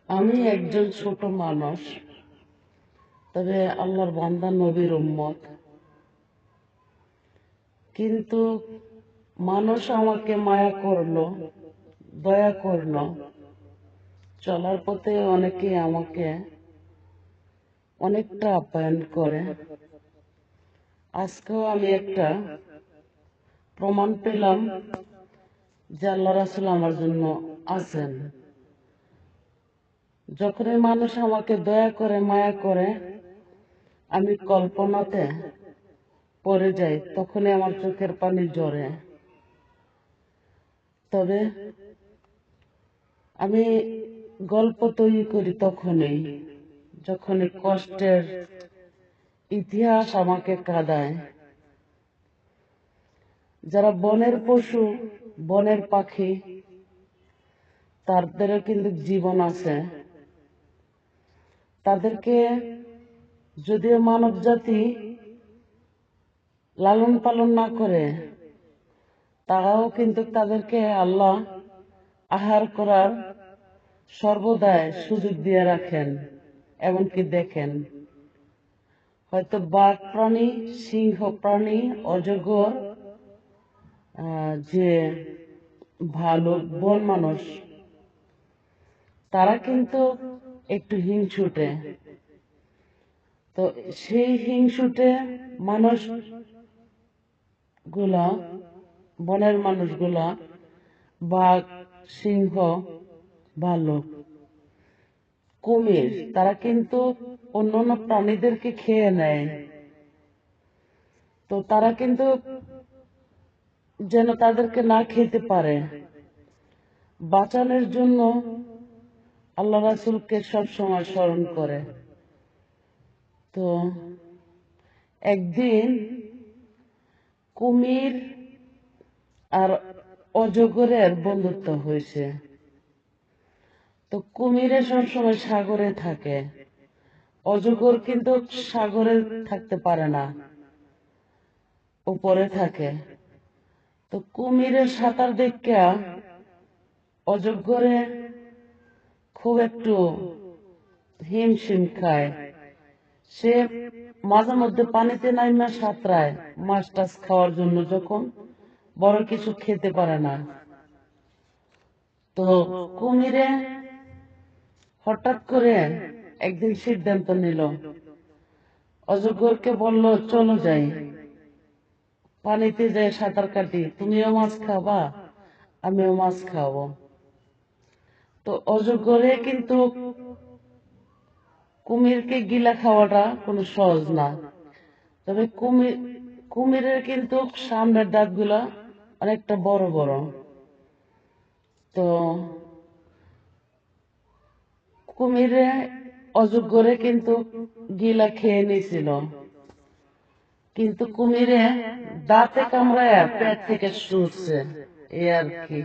আমি একজন ছোট মানুষ, তবে আল্লাহর বান্দা, নবীর উম্মত। কিন্তু মানুষ আমাকে মায়া করলো, দয়া করলো। চলার পথে অনেকে আমাকে অনেকটা আপ্যায়ন করে। আজকেও আমি একটা প্রমাণ পেলাম যে আল্লাহ রাসূল আমার জন্য আছেন। যখনই মানুষ আমাকে দয়া করে, মায়া করে, আমি কল্পনাতে পড়ে যাই, তখনই আমার চোখের পানি ঝরে। তবে আমি গল্প তৈরি করি তখনই, যখনই কষ্টের ইতিহাস আমাকে কাঁদায়। যারা বনের পশু, বনের পাখি, তাদেরও কিন্তু জীবন আছে। তাদেরকে যদিও মানব জাতি লালন পালন না করে, তারাও কিন্তু তাদেরকে আল্লাহ আহার করার সর্বদাই সুযোগ দিয়ে রাখেন। এমনকি দেখেন, হয়তো বাঘ প্রাণী, সিংহ প্রাণী, অজগর, যে ভালুক, বন মানুষ, তারা কিন্তু একটু হিংসুটে। তো সেই হিংসুটে মানুষ গুলা, বনের মানুষগুলা, বাঘ, সিংহ, ভালুক, কুমির, তারা কিন্তু অন্যান্য প্রাণীদেরকে খেয়ে নেয়। তো তারা কিন্তু যেন তাদেরকে না খেতে পারে, বাঁচানোর জন্য আল্লাহ রাসূলকে সবসময় স্মরণ করে। তো একদিন কুমির আর অজগরের বন্ধুত্ব হয়েছে। তো কুমিরে সবসময় সাগরে থাকে, অজগর কিন্তু সাগরে থাকতে পারে না, উপরে থাকে। তো কুমিরের সাঁতার দেখা অজগরে খুব একটু হিমশিম খায়। সে মাঝে মধ্যে পানিতে নাইমা সাঁতরায় মাছ টাছ খাওয়ার জন্য, যখন বড় কিছু খেতে পারে না। তো কুমিরে হঠাৎ করে একদিন সিদ্ধান্ত নিল, অজগরকে বলল, চলো যাই, পানিতে যাই সাঁতার কাটি, তুমিও মাছ খাবা, আমিও মাছ খাবো। তো অজগরে কিন্তু কুমিরকে গিলা খাওয়াটা কোনো সহজ না। তবে কুমিরের কিন্তু সামনের দাঁতগুলা অনেকটা বড় বড়। তো কুমিরে অজগরে কিন্তু গিলা খেয়ে নিয়েছিল, কিন্তু কুমিরে দাঁতে কামড়ায় পেট থেকে ছুটছে, এই আর কি।